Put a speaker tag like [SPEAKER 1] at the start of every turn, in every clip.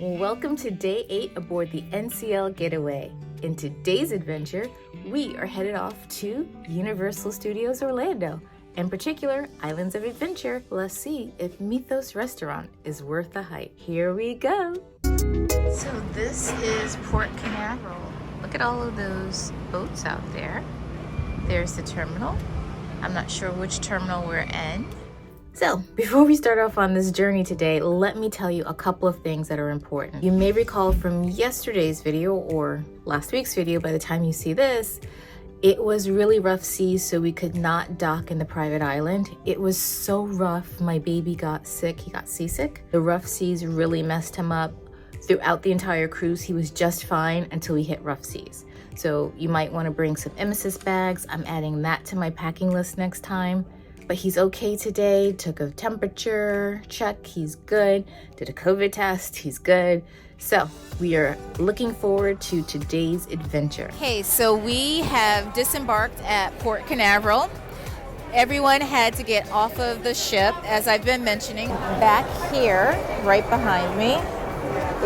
[SPEAKER 1] Welcome to day 8 aboard the NCL Getaway. In today's adventure, we are headed off to Universal Studios Orlando. In particular, Islands of Adventure. Let's see if Mythos restaurant is worth the hype. Here we go. So this is Port Canaveral. Look at all of those boats out there. There's the terminal. I'm not sure which terminal we're in. So, before we start off on this journey today, let me tell you a couple of things that are important. You may recall from yesterday's video or last week's video, by the time you see this, it was really rough seas, so we could not dock in the private island. It was so rough, my baby got sick, he got seasick. The rough seas really messed him up. Throughout the entire cruise, he was just fine until we hit rough seas. So you might want to bring some emesis bags. I'm adding that to my packing list next time. But he's okay today, took a temperature check, he's good, did a COVID test, he's good. So we are looking forward to today's adventure. Okay, so we have disembarked at Port Canaveral. Everyone had to get off of the ship, as I've been mentioning. Back here, right behind me,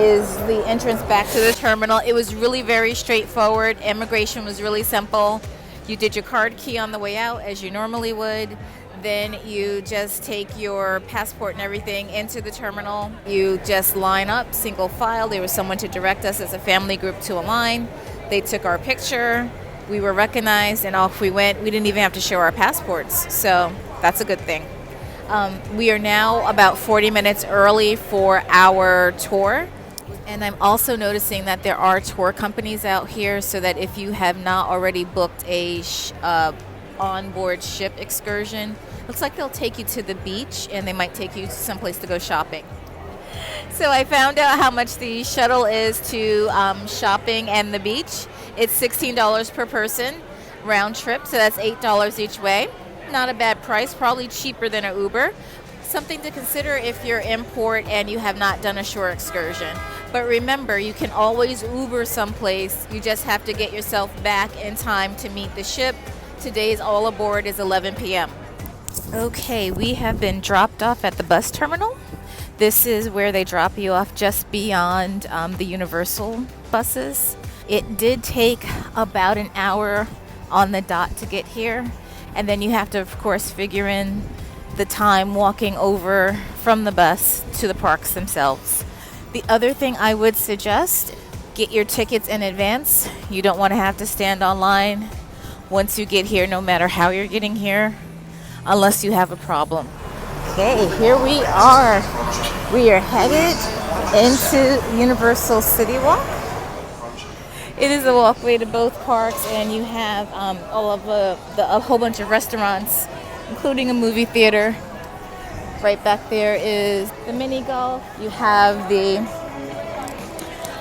[SPEAKER 1] is the entrance back to the terminal. It was really very straightforward. Immigration was really simple. You did your card key on the way out, as you normally would. Then you just take your passport and everything into the terminal. You just line up, single file. There was someone to direct us as a family group to a line. They took our picture. We were recognized and off we went. We didn't even have to show our passports, so that's a good thing. We are now about 40 minutes early for our tour. And I'm also noticing that there are tour companies out here, so that if you have not already booked a onboard ship excursion, looks like they'll take you to the beach and they might take you to someplace to go shopping. So I found out how much the shuttle is to shopping and the beach. It's $16 per person round trip, so that's $8 each way. Not a bad price, probably cheaper than an Uber. Something to consider if you're in port and you have not done a shore excursion. But remember, you can always Uber someplace. You just have to get yourself back in time to meet the ship. Today's all aboard is 11 p.m. Okay, we have been dropped off at the bus terminal. This is where they drop you off just beyond the Universal buses. It did take about an hour on the dot to get here. And then you have to, of course, figure in the time walking over from the bus to the parks themselves. The other thing I would suggest, get your tickets in advance. You don't want to have to stand online once you get here, no matter how you're getting here, unless you have a problem. Okay, here we are. We are headed into Universal City Walk. It is a walkway to both parks, and you have all of a whole bunch of restaurants, including a movie theater. Right back there is the mini golf. You have the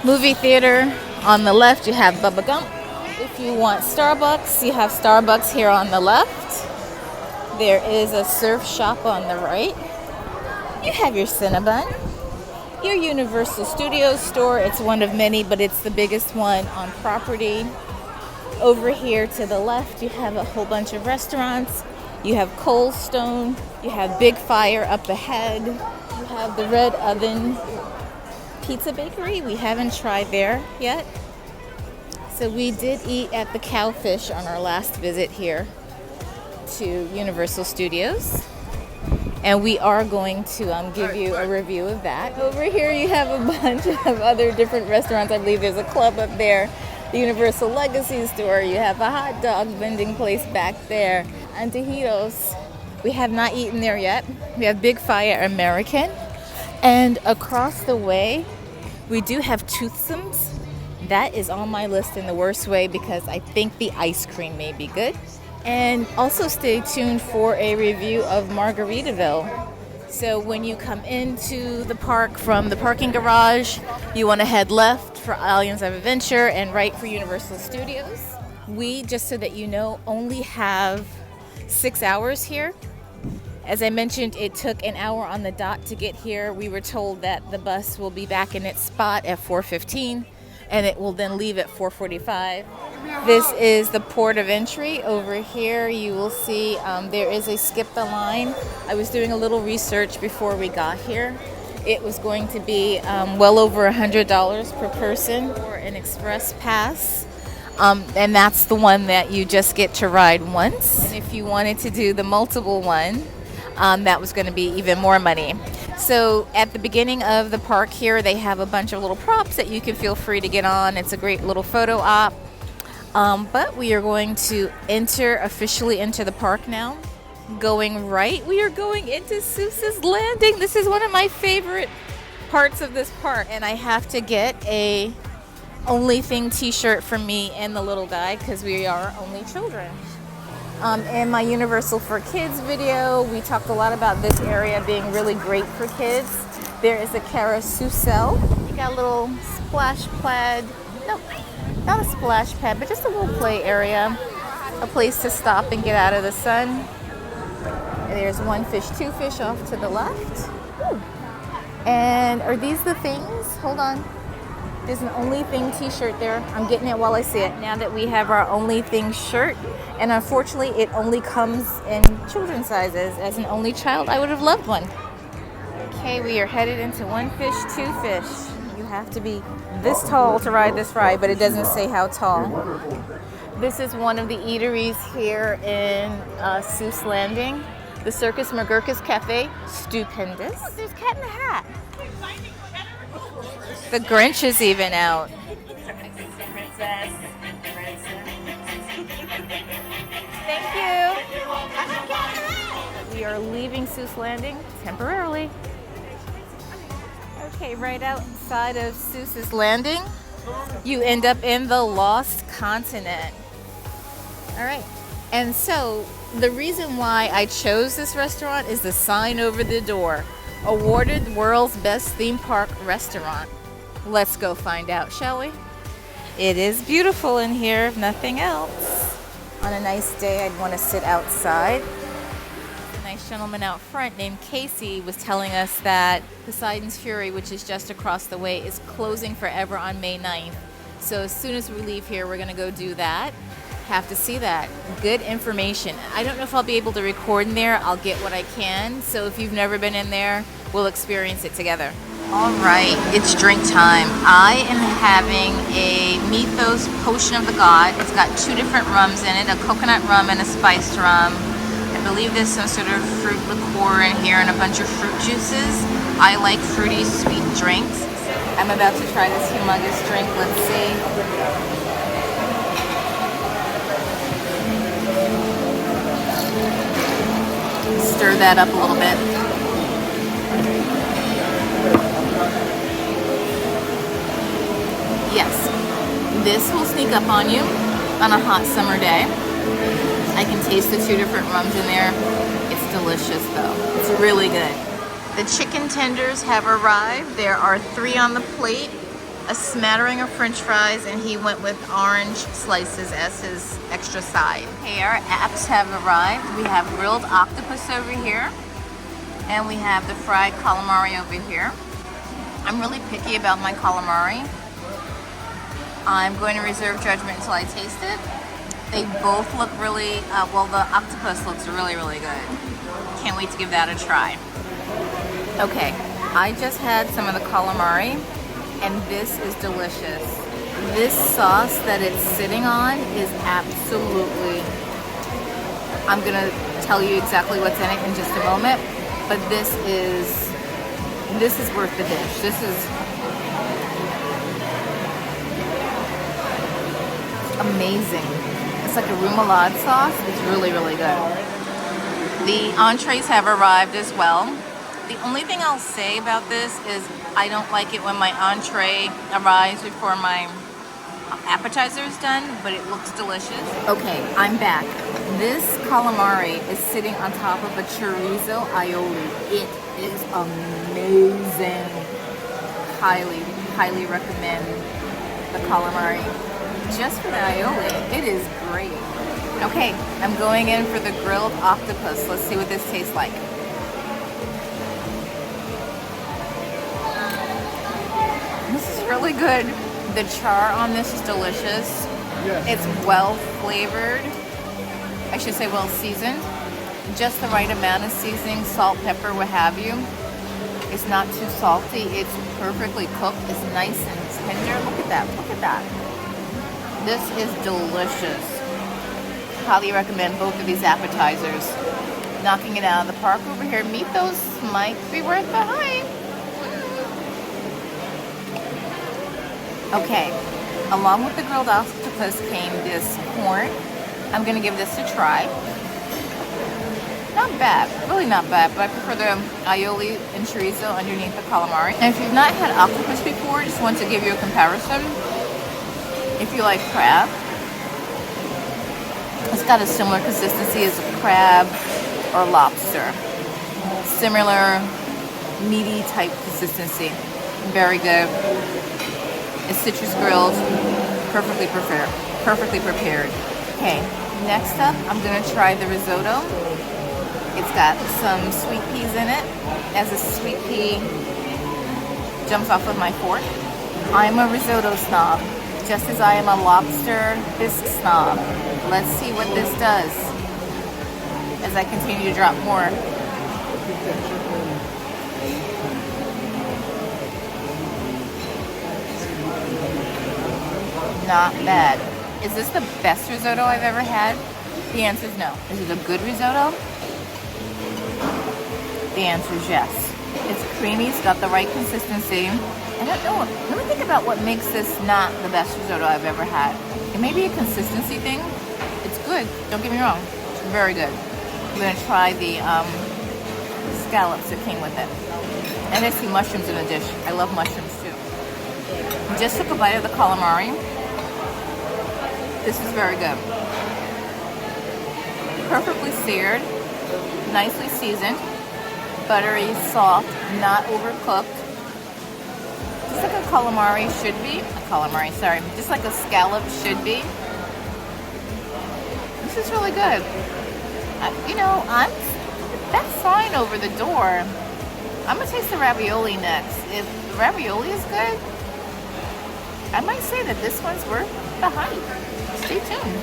[SPEAKER 1] movie theater. On the left, you have Bubba Gump. If you want Starbucks, you have Starbucks here on the left. There is a surf shop on the right. You have your Cinnabon. Your Universal Studios store. It's one of many, but it's the biggest one on property. Over here to the left, you have a whole bunch of restaurants. You have Cold Stone. You have Big Fire up ahead. You have the Red Oven Pizza Bakery. We haven't tried there yet. So we did eat at the Cowfish on our last visit here to Universal Studios. And we are going to give you a review of that. Over here you have a bunch of other different restaurants. I believe there's a club up there, the Universal Legacy store. You have a hot dog vending place back there. Antojitos. We have not eaten there yet. We have Big Fire American. And across the way, we do have Toothsomes. That is on my list in the worst way because I think the ice cream may be good. And also stay tuned for a review of Margaritaville. So when you come into the park from the parking garage, you want to head left for Islands of Adventure and right for Universal Studios. We, just so that you know, only have 6 hours here. As I mentioned, it took an hour on the dot to get here. We were told that the bus will be back in its spot at 4:15 and it will then leave at 4:45. This is the port of entry. Over here you will see there is a skip the line. I was doing a little research before we got here. it was going to be well over $100 per person for an express pass. And that's the one that you just get to ride once. And if you wanted to do the multiple one, that was going to be even more money. So at the beginning of the park here, they have a bunch of little props that you can feel free to get on. It's a great little photo op. But we are going to officially enter the park now. Going right, we are going into Seuss Landing. This is one of my favorite parts of this park. And I have to get a Only Thing t-shirt for me and the little guy because we are only children. In my Universal for Kids video, we talked a lot about this area being really great for kids. There is a carousel. You got a little splash pad. Nope, not a splash pad, but just a little play area. A place to stop and get out of the sun. There's one fish, two fish off to the left. Ooh. And are these the things? Hold on. There's an Only Thing t-shirt there. I'm getting it while I see it. Now that we have our Only Thing shirt, and unfortunately it only comes in children's sizes. As an only child, I would have loved one. Okay, we are headed into one fish, two fish. You have to be this tall to ride this ride, but it doesn't say how tall. This is one of the eateries here in Seuss Landing. The Circus McGurkus Cafe, stupendous. Look, there's Cat in the Hat. The Grinch is even out. Thank you. We are leaving Seuss Landing temporarily. Okay, right outside of Seuss Landing, you end up in the Lost Continent. All right, and so the reason why I chose this restaurant is the sign over the door. Awarded World's Best Theme Park Restaurant. Let's go find out, shall we? It is beautiful in here, if nothing else. On a nice day, I'd want to sit outside. A nice gentleman out front named Casey was telling us that Poseidons Fury, which is just across the way, is closing forever on May 9th. So as soon as we leave here, we're going to go do that. Have to see that. Good information. I don't know if I'll be able to record in there. I'll get what I can. So if you've never been in there, we'll experience it together. All right, it's drink time. I am having a Mythos Potion of the God. It's got two different rums in it, a coconut rum and a spiced rum. I believe there's some sort of fruit liqueur in here and a bunch of fruit juices. I like fruity, sweet drinks. I'm about to try this humongous drink. Let's see. Stir that up a little bit. Yes, this will sneak up on you on a hot summer day. I can taste the two different rums in there. It's delicious though. It's really good. The chicken tenders have arrived. There are 3 on the plate, a smattering of french fries, and he went with orange slices as his extra side. Okay, our apps have arrived. We have grilled octopus over here, and we have the fried calamari over here. I'm really picky about my calamari. I'm going to reserve judgment until I taste it. They both look really, well, the octopus looks really, really good. Can't wait to give that a try. Okay, I just had some of the calamari, and this is delicious. This sauce that it's sitting on is absolutely, I'm gonna tell you exactly what's in it in just a moment, but this is worth the dish. This is amazing. It's like a remoulade sauce. It's really, really good. The entrees have arrived as well. The only thing I'll say about this is I don't like it when my entree arrives before my appetizer is done, but it looks delicious. Okay, I'm back. This calamari is sitting on top of a chorizo aioli. It is amazing. Highly, highly recommend the calamari. Just for the aioli, it is great. Okay, I'm going in for the grilled octopus. Let's see what this tastes like. This is really good. The char on this is delicious. Yes. It's well flavored. I should say well seasoned. Just the right amount of seasoning, salt, pepper, what have you. It's not too salty. It's perfectly cooked. It's nice and tender. Look at that. Look at that. This is delicious. Highly recommend both of these appetizers. Knocking it out of the park over here. Mythos might be worth the hype. Okay, along with the grilled octopus came this corn. I'm gonna give this a try. Not bad, really not bad, but I prefer the aioli and chorizo underneath the calamari. And if you've not had octopus before, just want to give you a comparison. If you like crab, it's got a similar consistency as a crab or lobster. Similar meaty type consistency. Very good. It's citrus grilled, perfectly prepared. Okay, next up, I'm gonna try the risotto. It's got some sweet peas in it. As a sweet pea jumps off of my fork. I'm a risotto snob, just as I am a lobster bisque snob. Let's see what this does as I continue to drop more. Not bad. Is this the best risotto I've ever had? The answer is no. Is it a good risotto? The answer is yes. It's creamy, it's got the right consistency. I don't know, let me think about what makes this not the best risotto I've ever had. It may be a consistency thing. It's good, don't get me wrong. It's very good. I'm gonna try the scallops that came with it. And I see mushrooms in the dish. I love mushrooms too. I just took a bite of the calamari. This is very good. Perfectly seared, nicely seasoned, buttery, soft, not overcooked. Just like a calamari should be. Just like a scallop should be. This is really good. That's fine over the door. I'm gonna taste the ravioli next. If the ravioli is good, I might say that this one's worth the hype. Stay tuned.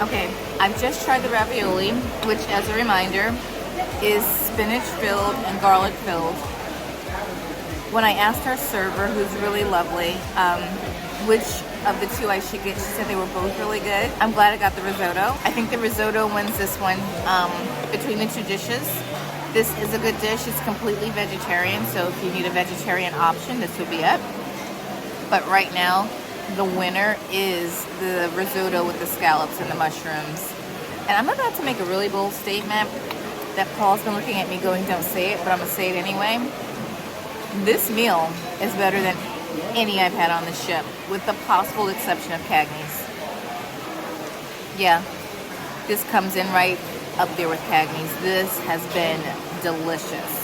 [SPEAKER 1] Okay, I've just tried the ravioli, which, as a reminder, is spinach filled and garlic filled. When I asked our server, who's really lovely, which of the two I should get, she said they were both really good. I'm glad I got the risotto. I think the risotto wins this one between the two dishes. This is a good dish. It's completely vegetarian, so if you need a vegetarian option, this would be it. But right now, the winner is the risotto with the scallops and the mushrooms. And I'm about to make a really bold statement that Paul's been looking at me going, don't say it, but I'm gonna say it anyway. This meal is better than any I've had on the ship, with the possible exception of Cagney's. Yeah, this comes in right up there with Cagney's. This has been delicious.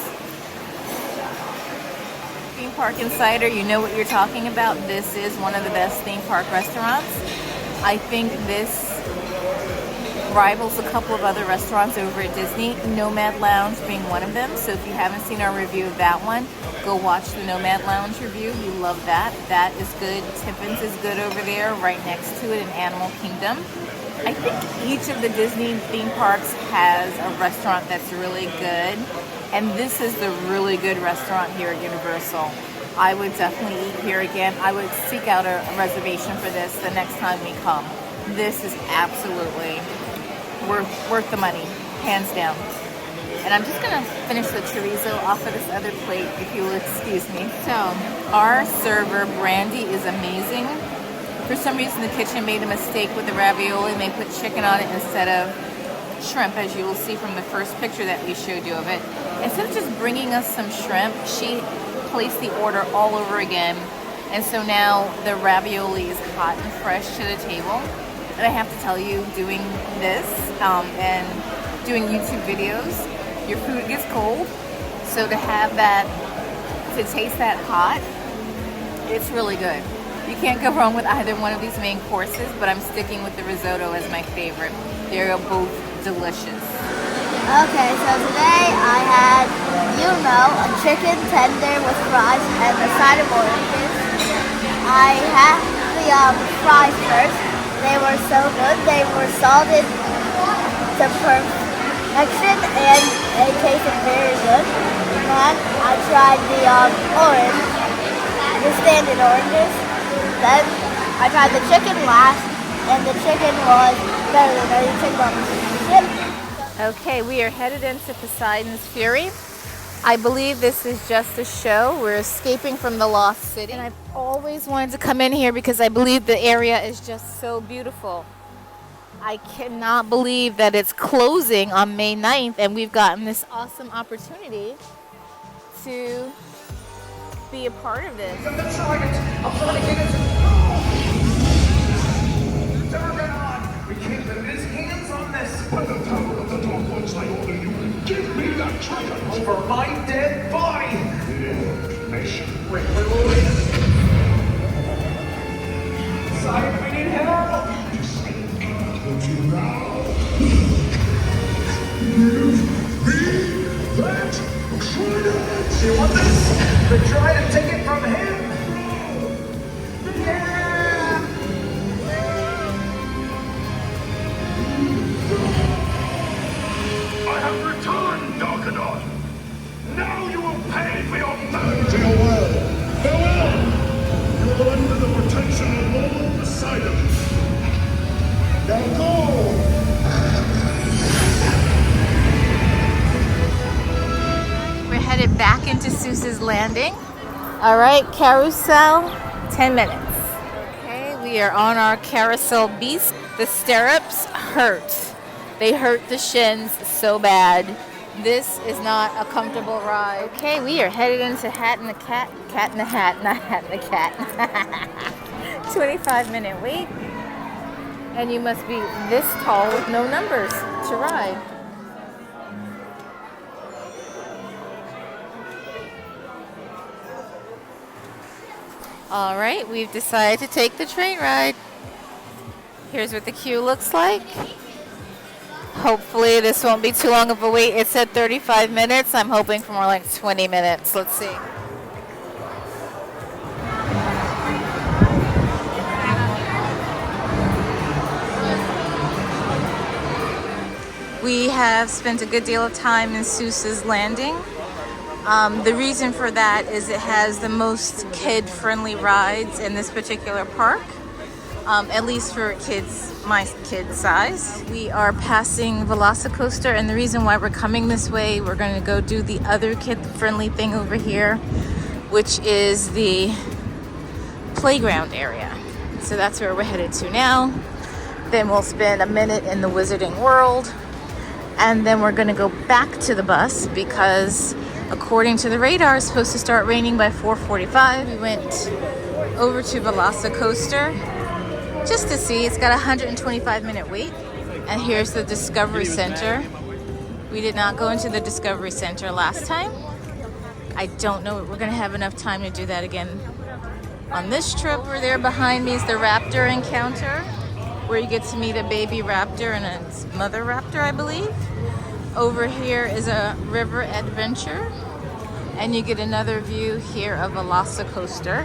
[SPEAKER 1] Theme Park Insider, you know what you're talking about. This is one of the best theme park restaurants. I think this rivals a couple of other restaurants over at Disney, Nomad Lounge being one of them. So if you haven't seen our review of that one, go watch the Nomad Lounge review. You love that. That is good. Tippon's is good over there, right next to it in Animal Kingdom. I think each of the Disney theme parks has a restaurant that's really good. And this is the really good restaurant here at Universal. I would definitely eat here again. I would seek out a reservation for this the next time we come. This is absolutely worth the money, hands down. And I'm just gonna finish the chorizo off of this other plate, if you will excuse me. So, our server, Brandy, is amazing. For some reason, the kitchen made a mistake with the ravioli, and they put chicken on it instead of shrimp, as you will see from the first picture that we showed you of it. Instead of just bringing us some shrimp, she placed the order all over again. And so now the ravioli is hot and fresh to the table. And I have to tell you, doing this and doing YouTube videos, your food gets cold. So to have that, to taste that hot, it's really good. You can't go wrong with either one of these main courses, but I'm sticking with the risotto as my favorite. They're both delicious.
[SPEAKER 2] Okay, so today I had, a chicken tender with fries and a side of oranges. I had the fries first. They were so good. They were salted to Mexican, and it tasted very good. Then I tried the orange, the standard oranges. Then I tried the chicken last, and the chicken was better than any chicken on the ship.
[SPEAKER 1] Okay, we are headed into Poseidons Fury. I believe this is just a show. We're escaping from the Lost City. And I've always wanted to come in here because I believe the area is just so beautiful. I cannot believe that it's closing on May 9th and we've gotten this awesome opportunity to be a part of this.
[SPEAKER 3] We can't let his hands on this. By the power of the dog ones, I order you, give me that trident over my dead body. Wait. Side, we need help. Don't you now? Give me that trident. You want this? The trident, take it from him. I have returned, Darkadon. Now you will pay for your murder. Farewell. You are under the protection of Lord Poseidon. Now go.
[SPEAKER 1] We're headed back into Seuss Landing. All right, carousel, 10 minutes. Okay, we are on our carousel beast. The stirrups hurt. They hurt the shins so bad. This is not a comfortable ride. Okay, we are headed into Hat in the Cat. Cat in the Hat, not Hat in the Cat. 25-minute wait. And you must be this tall with no numbers to ride. All right, we've decided to take the train ride. Here's what the queue looks like. Hopefully this won't be too long of a wait. It said 35 minutes. I'm hoping for more like 20 minutes. Let's see. We have spent a good deal of time in Seuss Landing. The reason for that is it has the most kid-friendly rides in this particular park. At least for kids, my kid size. We are passing Velocicoaster, and the reason why we're coming this way, we're going to go do the other kid-friendly thing over here, which is the playground area. So that's where we're headed to now. Then we'll spend a minute in the Wizarding World, and then we're going to go back to the bus because according to the radar, it's supposed to start raining by 4:45. We went over to Velocicoaster just to see. It's got a 125-minute wait. And here's the Discovery Center. We did not go into the Discovery Center last time. I don't know if we're going to have enough time to do that again on this trip. Over there behind me is the raptor encounter, where you get to meet a baby raptor and its mother raptor, I believe. Over here is a river adventure, and you get another view here of Velocicoaster.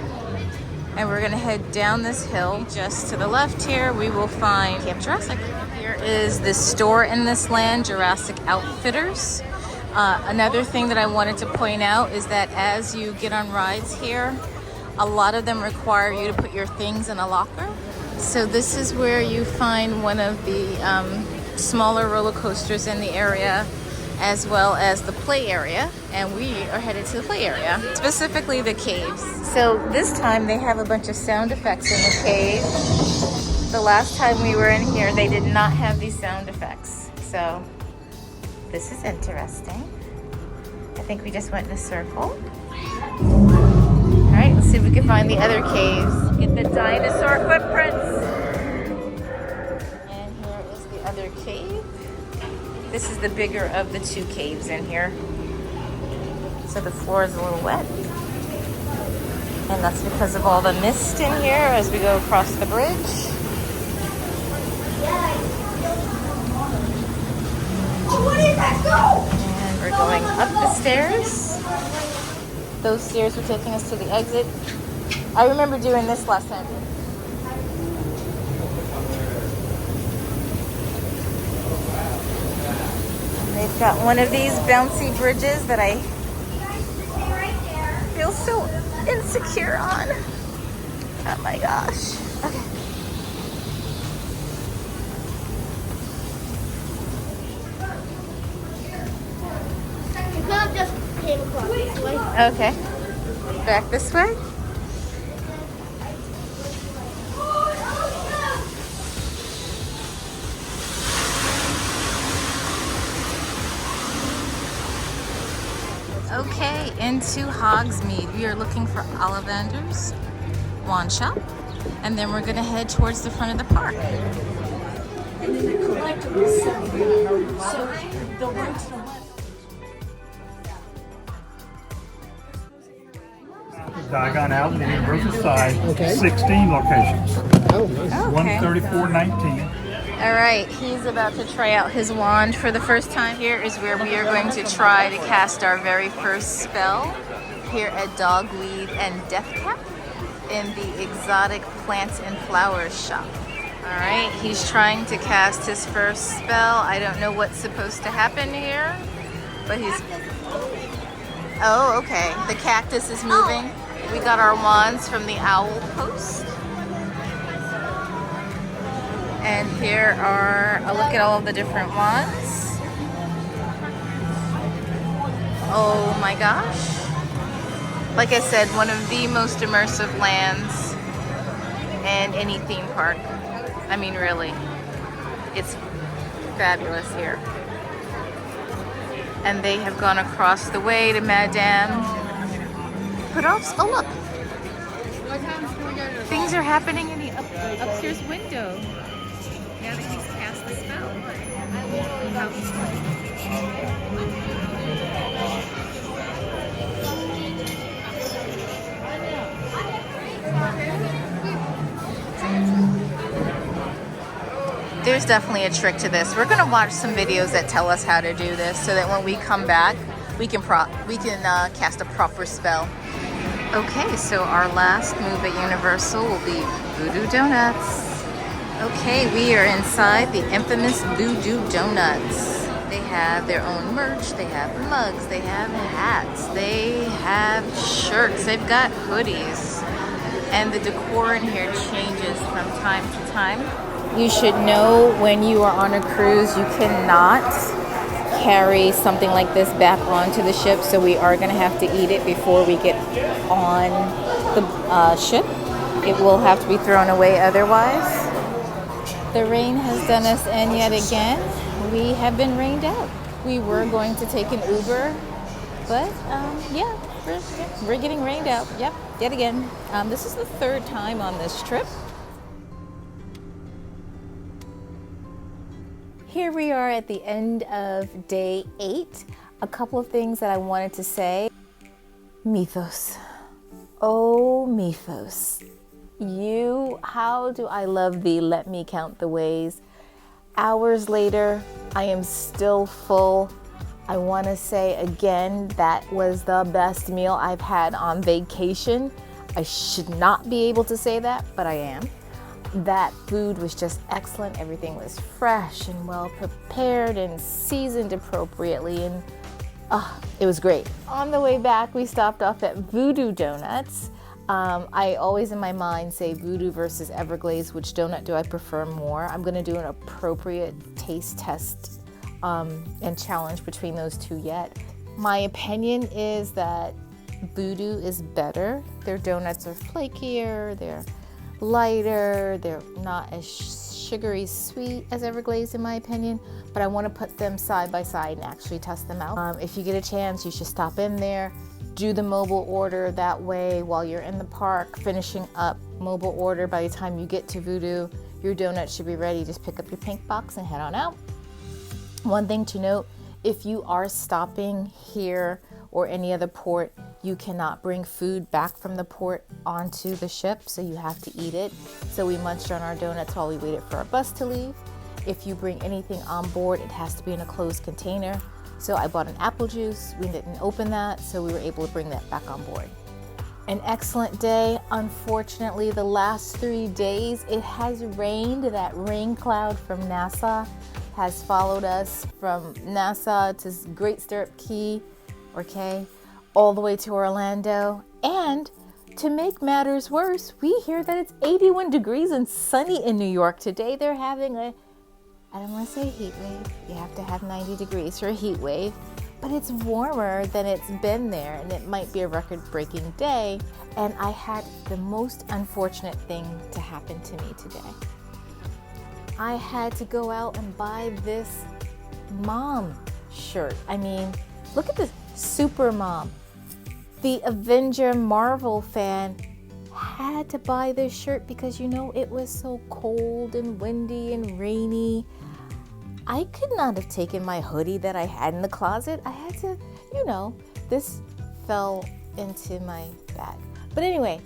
[SPEAKER 1] And we're gonna head down this hill. Just to the left here, we will find Camp Jurassic. Here is the store in this land, Jurassic Outfitters. Another thing that I wanted to point out is that as you get on rides here, a lot of them require you to put your things in a locker. So this is where you find one of the smaller roller coasters in the area, as well as the play area, and we are headed to the play area, specifically the caves. So this time they have a bunch of sound effects in the cave. The last time we were in here, they did not have these sound effects. So this is interesting. I think we just went in a circle. All right, let's see if we can find the other caves. Get the dinosaur footprints. And here is the other cave. This is the bigger of the two caves in here. So the floor is a little wet. And that's because of all the mist in here as we go across the bridge.
[SPEAKER 2] Where did that go?
[SPEAKER 1] And we're going up the stairs. Those stairs were taking us to the exit. I remember doing this last time. They've got one of these bouncy bridges that I feel so insecure on. Oh my gosh. Okay.
[SPEAKER 2] You could have just came across this way.
[SPEAKER 1] Okay. Back this way. Okay, into Hogsmeade. We are looking for Ollivander's wand shop, and then we're gonna head towards the front of the park.
[SPEAKER 4] And then the collectibles section. So the one to the left.
[SPEAKER 5] Diagon out on the universal side, 16 locations,
[SPEAKER 1] Okay.
[SPEAKER 5] 134.19.
[SPEAKER 1] All right, he's about to try out his wand for the first time. Here is where we are going to try to cast our very first spell here at Dogweed and Deathcap in the exotic plants and flowers shop. All right, he's trying to cast his first spell. I don't know what's supposed to happen here, but he's... Oh, okay. The cactus is moving. We got our wands from the owl post. And here are a look at all of the different wands. Oh my gosh. Like I said, one of the most immersive lands in any theme park. I mean, really. It's fabulous here. And they have gone across the way to Madame Pudov's. Oh, look. Things are happening in the upstairs window. Now that he's cast the spell. There's definitely a trick to this. We're gonna watch some videos that tell us how to do this so that when we come back, we can cast a proper spell. Okay, so our last move at Universal will be Voodoo Donuts. Okay, we are inside the infamous Voodoo Donuts. They have their own merch, they have mugs, they have hats, they have shirts, they've got hoodies. And the decor in here changes from time to time. You should know when you are on a cruise, you cannot carry something like this back onto the ship, so we are going to have to eat it before we get on the ship. It will have to be thrown away otherwise. The rain has done us in yet again. We have been rained out. We were going to take an Uber, but yeah, we're getting rained out. Yep, yet again. This is the third time on this trip. Here we are at the end of day 8. A couple of things that I wanted to say. Mythos. Oh, Mythos. How do I love thee? Let me count the ways. Hours later, I am still full. I want to say again, that was the best meal I've had on vacation. I should not be able to say that, but I am. That food was just excellent. Everything was fresh and well prepared and seasoned appropriately, and it was great. On the way back, we stopped off at Voodoo Donuts. I always in my mind say Voodoo versus Everglades. Which donut do I prefer more? I'm going to do an appropriate taste test and challenge between those two yet. My opinion is that Voodoo is better. Their donuts are flakier, they're lighter, they're not as sugary sweet as Everglades in my opinion, but I want to put them side by side and actually test them out. If you get a chance, you should stop in there, do the mobile order. That way while you're in the park finishing up mobile order, by the time you get to Voodoo, your donut should be ready. Just pick up your pink box and head on out. One thing to note, if you are stopping here or any other port, you cannot bring food back from the port onto the ship, so you have to eat it. So we munched on our donuts while we waited for our bus to leave. If you bring anything on board, it has to be in a closed container. So I bought an apple juice. We didn't open that, so we were able to bring that back on board. An excellent day. Unfortunately, the last 3 days, it has rained, that rain cloud from NASA. has followed us from Nassau to Great Stirrup Key, okay, all the way to Orlando. And to make matters worse, we hear that it's 81 degrees and sunny in New York today. They're having I don't want to say heat wave. You have to have 90 degrees for a heat wave, but it's warmer than it's been there, and it might be a record-breaking day. And I had the most unfortunate thing to happen to me today. I had to go out and buy this mom shirt. I mean, look at this, super mom. The Avenger Marvel fan had to buy this shirt because, you know, it was so cold and windy and rainy. I could not have taken my hoodie that I had in the closet. I had to, you know, this fell into my bag. But anyway,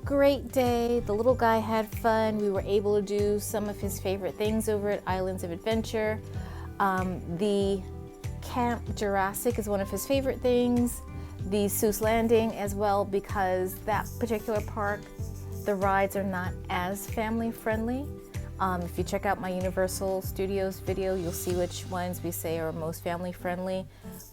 [SPEAKER 1] great day. The little guy had fun. We were able to do some of his favorite things over at Islands of Adventure. The Camp Jurassic is one of his favorite things. The Seuss Landing as well, because that particular park, the rides are not as family friendly. If you check out my Universal Studios video, you'll see which ones we say are most family friendly,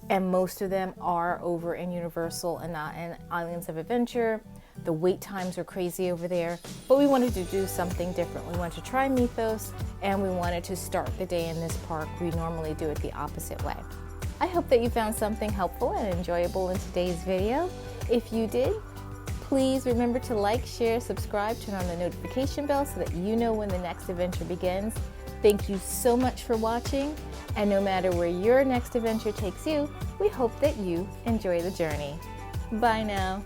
[SPEAKER 1] and most of them are over in Universal and not in Islands of Adventure. The wait times are crazy over there, but we wanted to do something different. We wanted to try Mythos, and we wanted to start the day in this park. We normally do it the opposite way. I hope that you found something helpful and enjoyable in today's video. If you did, please remember to like, share, subscribe, turn on the notification bell so that you know when the next adventure begins. Thank you so much for watching, and no matter where your next adventure takes you, we hope that you enjoy the journey. Bye now.